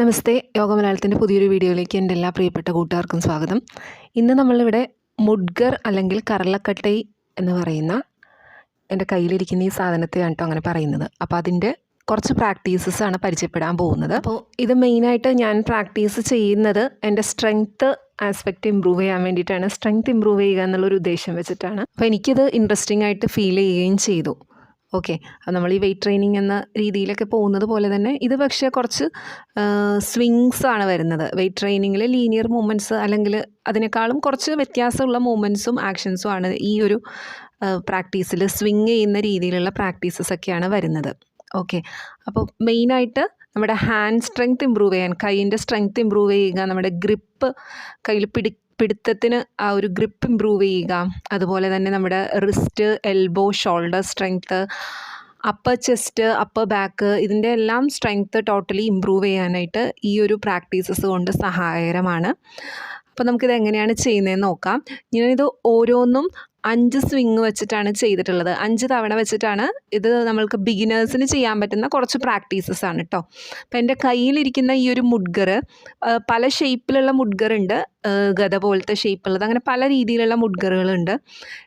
നമസ്തേ, യോഗ മലയാളത്തിൻ്റെ പുതിയൊരു വീഡിയോയിലേക്ക് എൻ്റെ എല്ലാ പ്രിയപ്പെട്ട കൂട്ടുകാർക്കും സ്വാഗതം. ഇന്ന് നമ്മളിവിടെ മുഡ്ഗർ അല്ലെങ്കിൽ കറളക്കട്ടൈ എന്ന് പറയുന്ന എൻ്റെ കയ്യിലിരിക്കുന്ന ഈ സാധനത്തെയാണ് കേട്ടോ അങ്ങനെ പറയുന്നത്. അപ്പോൾ അതിൻ്റെ കുറച്ച് പ്രാക്ടീസസാണ് പരിചയപ്പെടാൻ പോകുന്നത്. അപ്പോൾ ഇത് മെയിനായിട്ട് ഞാൻ പ്രാക്ടീസ് ചെയ്യുന്നത് എൻ്റെ സ്ട്രെങ്ത്ത് ആസ്പെക്റ്റ് ഇമ്പ്രൂവ് ചെയ്യാൻ വേണ്ടിയിട്ടാണ്. സ്ട്രെങ്ത്ത് ഇമ്പ്രൂവ് ചെയ്യുക എന്നുള്ളൊരു ഉദ്ദേശം വെച്ചിട്ടാണ്. അപ്പോൾ എനിക്കിത് ഇൻട്രസ്റ്റിംഗ് ആയിട്ട് ഫീൽ ചെയ്യുകയും ചെയ്തു. ഓക്കെ, അപ്പോൾ നമ്മൾ ഈ വെയ്റ്റ് ട്രെയിനിങ് എന്ന രീതിയിലൊക്കെ പോകുന്നത് പോലെ തന്നെ ഇത് പക്ഷേ കുറച്ച് സ്വിങ്സ് ആണ് വരുന്നത്. വെയ്റ്റ് ട്രെയിനിങ്ങിൽ ലീനിയർ മൂവ്മെൻറ്റ്സ് അല്ലെങ്കിൽ അതിനേക്കാളും കുറച്ച് വ്യത്യാസമുള്ള മൂവ്മെൻറ്റ്സും ആക്ഷൻസും ആണ് ഈ ഒരു പ്രാക്ടീസിൽ സ്വിങ് ചെയ്യുന്ന രീതിയിലുള്ള പ്രാക്ടീസസൊക്കെയാണ് വരുന്നത്. ഓക്കെ, അപ്പോൾ മെയിനായിട്ട് നമ്മുടെ ഹാൻഡ് സ്ട്രെങ്ത് ഇമ്പ്രൂവ് ചെയ്യാൻ, കൈയിൻ്റെ സ്ട്രെങ്ത് ഇമ്പ്രൂവ് ചെയ്യുക, നമ്മുടെ ഗ്രിപ്പ് കയ്യിൽ പിടുത്തത്തിന് ആ ഒരു ഗ്രിപ്പ് ഇമ്പ്രൂവ് ചെയ്യുക, അതുപോലെ തന്നെ നമ്മുടെ wrist, elbow, shoulder strength, upper chest, upper back, ഇതിൻ്റെ എല്ലാം സ്ട്രെങ്ത്ത് ടോട്ടലി ഇമ്പ്രൂവ് ചെയ്യാനായിട്ട് ഈ ഒരു പ്രാക്ടീസസ് കൊണ്ട് സഹായകരമാണ്. അപ്പോൾ നമുക്കിത് എങ്ങനെയാണ് ചെയ്യുന്നതെന്ന് നോക്കാം. ഞാനിത് ഓരോന്നും 5 സ്വിങ് വെച്ചിട്ടാണ് ചെയ്തിട്ടുള്ളത്. 5 തവണ വെച്ചിട്ടാണ്. ഇത് നമ്മൾക്ക് ബിഗിനേഴ്സിന് ചെയ്യാൻ പറ്റുന്ന കുറച്ച് പ്രാക്ടീസസ് ആണ് കേട്ടോ. അപ്പോൾ എൻ്റെ കയ്യിലിരിക്കുന്ന ഈ ഒരു മുഡ്ഗർ പല ഷേപ്പിലുള്ള മുഡ്ഗറുണ്ട്, ഗദ പോലത്തെ ഷേപ്പുള്ളത്, അങ്ങനെ പല രീതിയിലുള്ള മുഡ്ഗറുകളുണ്ട്.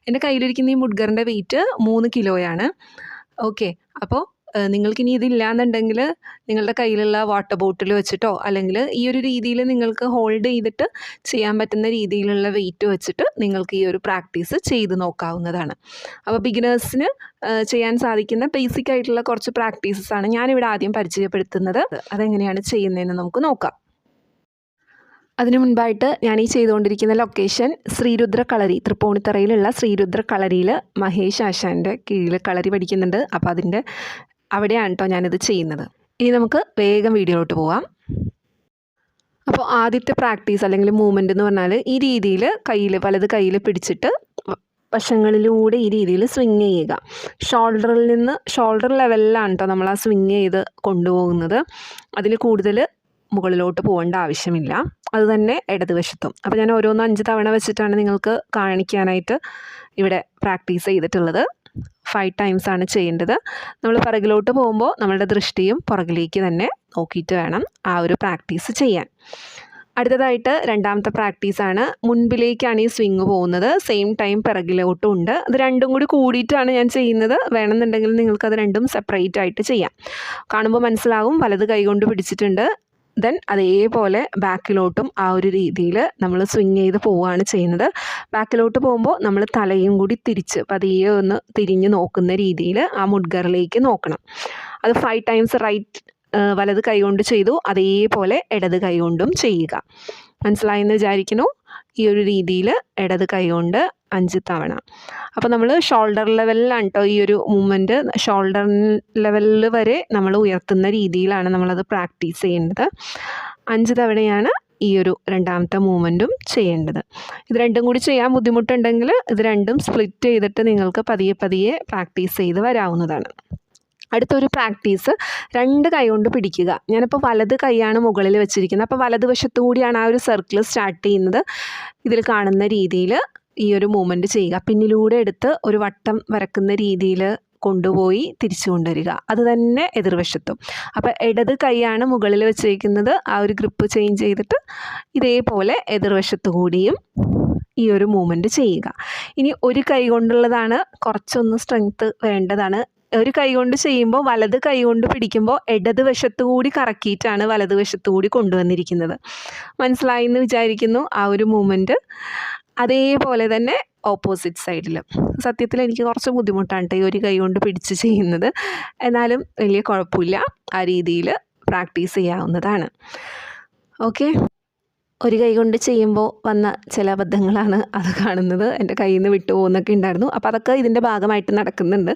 എൻ്റെ കയ്യിലിരിക്കുന്ന ഈ മുഡ്ഗറിൻ്റെ വെയിറ്റ് 3 കിലോയാണ്. ഓക്കെ, അപ്പോൾ നിങ്ങൾക്കിനി ഇതില്ലാന്നുണ്ടെങ്കിൽ നിങ്ങളുടെ കയ്യിലുള്ള വാട്ടർ ബോട്ടിൽ വെച്ചിട്ടോ അല്ലെങ്കിൽ ഈ ഒരു രീതിയിൽ നിങ്ങൾക്ക് ഹോൾഡ് ചെയ്തിട്ട് ചെയ്യാൻ പറ്റുന്ന രീതിയിലുള്ള വെയിറ്റ് വെച്ചിട്ട് നിങ്ങൾക്ക് ഈ ഒരു പ്രാക്ടീസ് ചെയ്ത് നോക്കാവുന്നതാണ്. അപ്പോൾ ബിഗിനേഴ്സിന് ചെയ്യാൻ സാധിക്കുന്ന ബേസിക് ആയിട്ടുള്ള കുറച്ച് പ്രാക്ടീസസാണ് ഞാനിവിടെ ആദ്യം പരിചയപ്പെടുത്തുന്നത്. അതെങ്ങനെയാണ് ചെയ്യുന്നതെന്ന് നമുക്ക് നോക്കാം. അതിനു മുൻപായിട്ട് ഞാൻ ഈ ചെയ്തുകൊണ്ടിരിക്കുന്ന ലൊക്കേഷൻ ശ്രീരുദ്ര കളരി, തൃപ്പൂണിത്തറയിലുള്ള ശ്രീരുദ്ര കളരിയിൽ മഹേഷ് ആശാൻ്റെ കീഴിൽ കളരി പഠിക്കുന്നുണ്ട്. അപ്പോൾ അതിൻ്റെ അവിടെയാണ് കേട്ടോ ഞാനിത് ചെയ്യുന്നത്. ഇനി നമുക്ക് വേഗം വീഡിയോയിലോട്ട് പോവാം. അപ്പോൾ ആദ്യത്തെ പ്രാക്ടീസ് അല്ലെങ്കിൽ മൂവ്മെൻ്റ് എന്ന് പറഞ്ഞാൽ ഈ രീതിയിൽ വലത് കയ്യിൽ പിടിച്ചിട്ട് വശങ്ങളിലൂടെ ഈ രീതിയിൽ സ്വിങ് ചെയ്യുക. ഷോൾഡർ ലെവലിലാണ് കേട്ടോ നമ്മൾ ആ സ്വിങ് ചെയ്ത് കൊണ്ടുപോകുന്നത്. അതിൽ കൂടുതൽ മുകളിലോട്ട് പോകേണ്ട ആവശ്യമില്ല. അതുതന്നെ ഇടതുവശത്തും. അപ്പോൾ ഞാൻ ഓരോന്ന് 5 തവണ വെച്ചിട്ടാണ് നിങ്ങൾക്ക് കാണിക്കാനായിട്ട് ഇവിടെ പ്രാക്ടീസ് ചെയ്തിട്ടുള്ളത്. 5 times ആണ് ചെയ്യേണ്ടത്. നമ്മൾ പുറകിലോട്ട് പോകുമ്പോൾ നമ്മളുടെ ദൃഷ്ടിയും പുറകിലേക്ക് തന്നെ നോക്കിയിട്ട് വേണം ആ ഒരു പ്രാക്ടീസ് ചെയ്യാൻ. അടുത്തതായിട്ട് രണ്ടാമത്തെ പ്രാക്ടീസാണ്. മുൻപിലേക്കാണ് ഈ സ്വിങ് പോകുന്നത്, സെയിം ടൈം പിറകിലോട്ടും ഉണ്ട്. അത് രണ്ടും കൂടി കൂടിയിട്ടാണ് ഞാൻ ചെയ്യുന്നത്. വേണമെന്നുണ്ടെങ്കിൽ നിങ്ങൾക്കത് രണ്ടും സെപ്പറേറ്റ് ആയിട്ട് ചെയ്യാം. കാണുമ്പോൾ മനസ്സിലാവും, വലത് കൈ കൊണ്ട് പിടിച്ചിട്ടുണ്ട്. ദെൻ അതേപോലെ ബാക്കിലോട്ടും ആ ഒരു രീതിയിൽ നമ്മൾ സ്വിങ് ചെയ്ത് പോവുകയാണ് ചെയ്യുന്നത്. ബാക്കിലോട്ട് പോകുമ്പോൾ നമ്മൾ തലയും കൂടി തിരിച്ച് പതിയെ ഒന്ന് തിരിഞ്ഞ് നോക്കുന്ന രീതിയിൽ ആ മുഡ്ഗറിലേക്ക് നോക്കണം. അത് 5 times വലത് കൈ കൊണ്ട് ചെയ്തു, അതേപോലെ ഇടത് കൈ കൊണ്ടും ചെയ്യുക. മനസ്സിലായെന്ന് വിചാരിക്കുന്നു. ഈ ഒരു രീതിയിൽ ഇടത് കൈ കൊണ്ട് 5 തവണ. അപ്പോൾ നമ്മൾ ഷോൾഡർ ലെവലിലാണ് കേട്ടോ ഈ ഒരു മൂവ്മെൻറ്റ്. ഷോൾഡർ ലെവലിൽ വരെ നമ്മൾ ഉയർത്തുന്ന രീതിയിലാണ് നമ്മളത് പ്രാക്ടീസ് ചെയ്യേണ്ടത്. 5 തവണയാണ് ഈ ഒരു രണ്ടാമത്തെ മൂവ്മെൻറ്റും ചെയ്യേണ്ടത്. ഇത് രണ്ടും കൂടി ചെയ്യാൻ ബുദ്ധിമുട്ടുണ്ടെങ്കിൽ ഇത് രണ്ടും സ്പ്ലിറ്റ് ചെയ്തിട്ട് നിങ്ങൾക്ക് പതിയെ പ്രാക്ടീസ് ചെയ്ത് വരാവുന്നതാണ്. അടുത്തൊരു പ്രാക്ടീസ് 2 കൈ കൊണ്ട് പിടിക്കുക. ഞാനിപ്പോൾ വലത് കൈയാണ് മുകളിൽ വെച്ചിരിക്കുന്നത്. അപ്പോൾ വലതുവശത്തു കൂടിയാണ് ആ ഒരു സർക്കിൾ സ്റ്റാർട്ട് ചെയ്യുന്നത്. ഇതിൽ കാണുന്ന രീതിയിൽ ഈ ഒരു മൂവ്മെൻറ്റ് ചെയ്യുക. പിന്നിലൂടെ എടുത്ത് ഒരു വട്ടം വരക്കുന്ന രീതിയിൽ കൊണ്ടുപോയി തിരിച്ചു കൊണ്ടുവരിക. അത് തന്നെ എതിർവശത്തും. അപ്പോൾ ഇടത് കൈയാണ് മുകളിൽ വെച്ചിരിക്കുന്നത്. ആ ഒരു ഗ്രിപ്പ് ചേഞ്ച് ചെയ്തിട്ട് ഇതേപോലെ എതിർവശത്തു കൂടിയും ഈ ഒരു മൂവ്മെൻറ്റ് ചെയ്യുക. ഇനി ഒരു കൈ കൊണ്ടുള്ളതാണ്, കുറച്ചൊന്ന് സ്ട്രെങ്ത്ത് വേണ്ടതാണ്. ഒരു കൈ കൊണ്ട് ചെയ്യുമ്പോൾ വലത് കൈ കൊണ്ട് പിടിക്കുമ്പോൾ ഇടതുവശത്തു കൂടി കറക്കിയിട്ടാണ് വലതുവശത്തു കൂടി കൊണ്ടുവന്നിരിക്കുന്നത്. മനസ്സിലായി എന്ന് വിചാരിക്കുന്നു ആ ഒരു മൂവ്മെൻറ്റ്. അതേപോലെ തന്നെ ഓപ്പോസിറ്റ് സൈഡിലും. സത്യത്തിൽ എനിക്ക് കുറച്ച് ബുദ്ധിമുട്ടാണ് ഈ ഒരു കൈ കൊണ്ട് പിടിച്ച് ചെയ്യുന്നത്. എന്നാലും വലിയ കുഴപ്പമില്ല, ആ രീതിയിൽ പ്രാക്ടീസ് ചെയ്യാവുന്നതാണ്. ഓക്കെ, ഒരു കൈ കൊണ്ട് ചെയ്യുമ്പോൾ വന്ന ചില അബദ്ധങ്ങളാണ് അത് കാണുന്നത്. എൻ്റെ കയ്യിൽ നിന്ന് വിട്ടുപോകുന്നൊക്കെ ഉണ്ടായിരുന്നു. അപ്പോൾ അതൊക്കെ ഇതിൻ്റെ ഭാഗമായിട്ട് നടക്കുന്നുണ്ട്.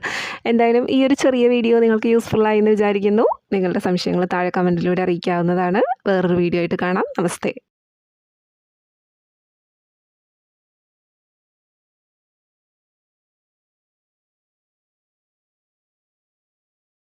എന്തായാലും ഈ ഒരു ചെറിയ വീഡിയോ നിങ്ങൾക്ക് യൂസ്ഫുള്ളായി എന്ന് വിചാരിക്കുന്നു. നിങ്ങളുടെ സംശയങ്ങൾ താഴെ കമൻറ്റിലൂടെ അറിയിക്കാവുന്നതാണ്. വേറൊരു വീഡിയോ ആയിട്ട് കാണാം. നമസ്തേ.